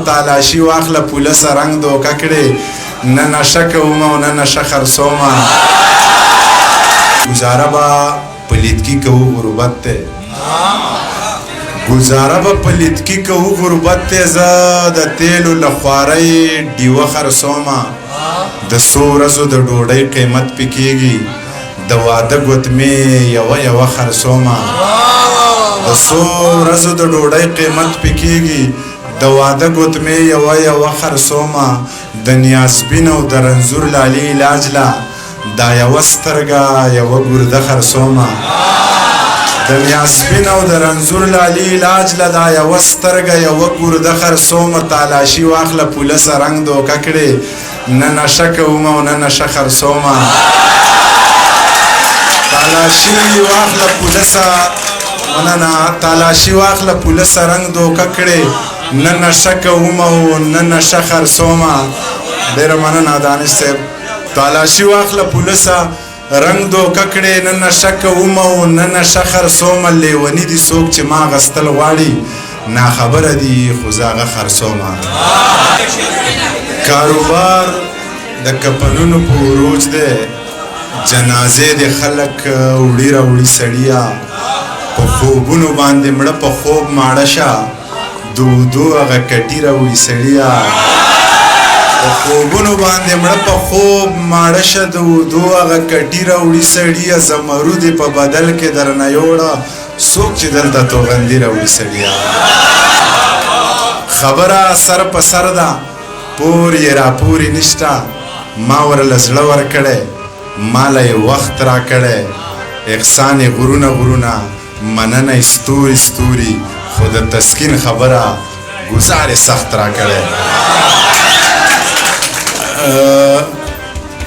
تالاشي واخله پولیس رنگ دوکه کړې نه نشه کومه او نه نشه خرڅومه گزاره به پلیدګي کوو غربت دی گزاره به پلیدګي کوو غربت دی زه د تیلو له خوارۍ ډیوه خرڅومه د څو ورځو د ډوډۍ قیمت پې کېږي د واده ګوتمې یوه خرڅومه د څو ورځو د ډوډۍ قیمت پې کېږي د واده ګوتمې یوه خرڅومه د نیازبین او د رنځور لالي علاج له دا یوه سترګه یوه ګرده خرڅومه د نیازبین او د رنځور لالي علاج له دا یوه سترګه یوه ګرده خرڅومه تالاشي واخله پولیسه رنګ دوکه کړې نه نشه کومه او نه نشه خرڅومه تالاشي واخله پولیسه مننه تالاشي واخله پولیسه رنګ دوکه کړې نه نشه کومه او نه نشه خرڅومه ډېره مننه دانش صاحب تالاشي واخله پولیسه رنګ دوکه کړې نه نشه کومه او نه نشه خرڅومه لیوني دي څوک چې ما غستل غواړي ناخبره دي خو زه هغه خرڅومه کاروبار د کفنونو په عروج دی جنازې د خلک وړي راوړي سړیه په خوبونو باندې مړه په خوب ماړه شه دودو هغه کټي راوړي سړیه په خوبونو باندې مړه په خوب ماړه شه دودو هغه کټي راوړي سړیه زمرود په بدل کې درنه یوړه څوک چې دلته توغندي راوړي سړیه خبره سر په سر ده پور یې راپورې نشته ما ورله زړه ورکړی ماله یې وخت راکړی احسان یې غرونه مننه یې ستوري خو د تسکین خبره گزار یې سخت راکړی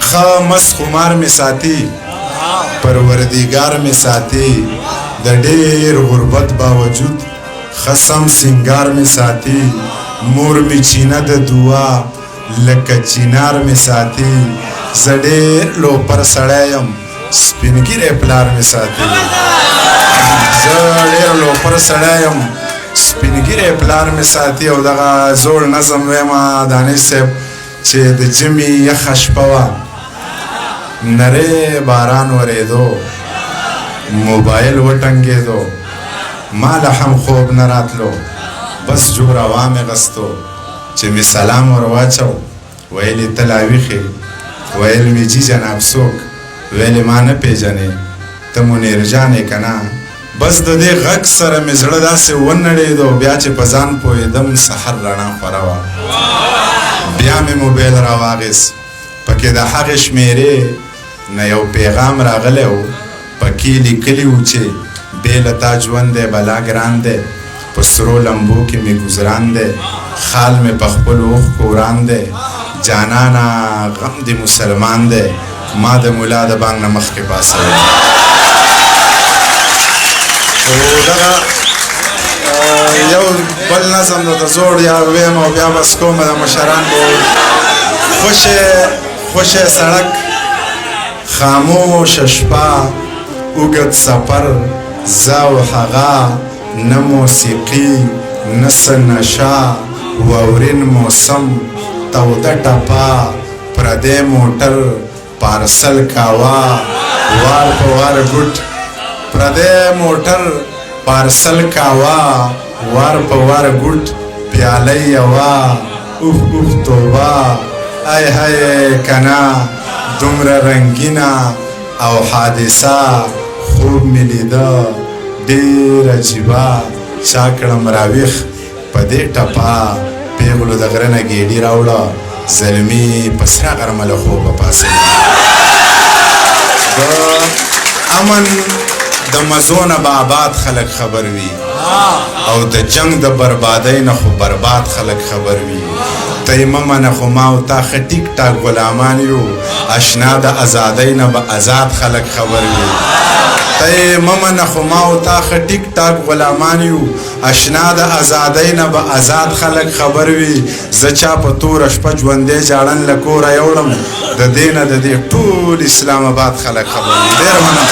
ښه مست خمار مې ساتي پروردګار مې ساتي د ډېر غربت باوجود ښه سم سینګار مې ساتي مور مې چینه د دعا لکه چینار مې ساتي زه ډېر لوپر سړی یم سپین ږیری پلار مې ساتي زه ډېر لوپر سړی یم سپین ږیری پلار مې ساتي او دغه زوړ نظم ویمه دانش صاحب چې د ژمي یخه شپه وه نری باران ورېدو موبایل وټنګېدو ما له هم خوب نه راتلو بس جوړه مې غستو چې مې سلام ور واچو ویل یې ته لا ویښې ویل مې جي جناب څوک ویل ما نه پېژنې ته منیر جان یې که نه بس د دې غږ سره مې زړه داسې ونړېدو بیا چې په ځان پوهېدم سحر رڼا خوره وه بیا مې موبایل راواخیست پکې د هغې شمېرې نه یو پیغام راغلی و پکې لیکلي و چې بې له تا ژوند دی بلا ګران دی په سرو لمبو کې مې ګزران دی خال مې په خپلو اوښکو وران دی جانانا غم دی مسلمان دی ما د ملا د بانګ نه مخکې پاسوي دغه یو بل نظم د زوړ یا ویم او بیا بس کومه د مشران به خوشه سړک خاموشه شپه اوږد سفر زه او هغه نه موسیقي نه څه نشه واورین موسم توده ټپه پردی موټر پارسل کاوه وار په وار ګوټ پردی موټر پارسل کاوه وار په وار ګوټ پیاله یوه اوف توبه ای های کنه دومره رنګینه او حادثه خوب مې لیده ډېر عجیبه چا کړم راویښ په دې ټپه پیغلو د غره نه ګېډي راوړه زلمي په سره غرمه له خوبه پاڅېده د امن د مزو نه به آباد خلک خبر وي او د جنگ د بربادۍ نه خو برباد خلک خبر وي ته یې مه منه خو ما او تا ښه ټیک ټاک غلامان یو اشنا د ازادۍ نه به آزاد خلک خبر وي ته یې مه منه خو ما او تا ښه ټیک ټاک غلامان یو اشنا د ازادۍ نه به آزاد خلک خبر وي زه چا په توره شپه ژوندی جاړن له کوره یوړم د دې نه د دې ټول اسلام آباد خلک خبر وي ډېره مننه